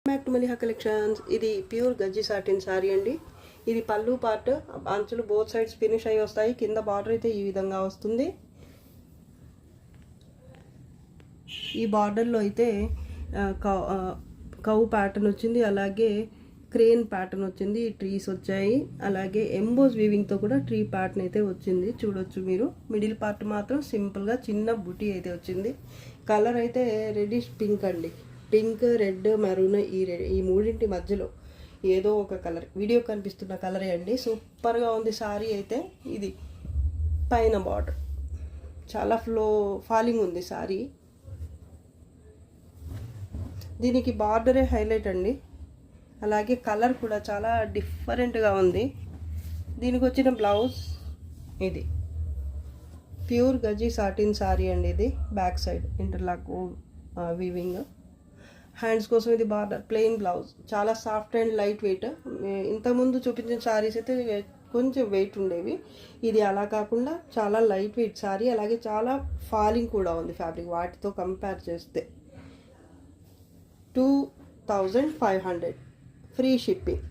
Back to Maliha collections. ఇది pure Gajji satin sari అండి. ఇది పళ్ళు పార్ట్, అంచులు బోత్ సైడ్స్ ఫినిష్ అయ్యి వస్తాయి. కింద బార్డర్ అయితే ఈ విధంగా వస్తుంది. ఈ బార్డర్లో అయితే కౌ ప్యాటర్న్ వచ్చింది, అలాగే క్రేన్ ప్యాటర్న్ వచ్చింది, ట్రీస్ వచ్చాయి, అలాగే ఎంబోస్ వీవింగ్తో కూడా ట్రీ ప్యాటర్న్ అయితే వచ్చింది. చూడొచ్చు మీరు. మిడిల్ పార్ట్ మాత్రం సింపుల్గా చిన్న బుటీ అయితే వచ్చింది. కలర్ అయితే రెడిష్ పింక్ అండి. పింక్, రెడ్, మెరూన్ ఈ మూడింటి మధ్యలో ఏదో ఒక కలర్, వీడియో కనిపిస్తున్న కలరే అండి. సూపర్గా ఉంది సారీ అయితే. ఇది పైన బార్డర్ చాలా ఫాలింగ్ ఉంది సారీ. దీనికి బార్డరే హైలైట్ అండి. అలాగే కలర్ కూడా చాలా డిఫరెంట్గా ఉంది. దీనికి వచ్చిన బ్లౌజ్ ఇది ప్యూర్ గజ్జి సాటిన్ సారీ అండి. ఇది back side interlock weaving. Hands కోసం ఇది బార్డర్, ప్లెయిన్ బ్లౌజ్. చాలా సాఫ్ట్ అండ్ లైట్ వెయిట్. ఇంతకుముందు చూపించిన సారీస్ అయితే కొంచెం వెయిట్ ఉండేవి. ఇది అలా కాకుండా చాలా లైట్ వెయిట్ సారీ. అలాగే చాలా ఫాలింగ్ కూడా ఉంది ఫ్యాబ్రిక్ వాటితో కంపేర్ చేస్తే. 2500 ఫ్రీ షిప్పింగ్.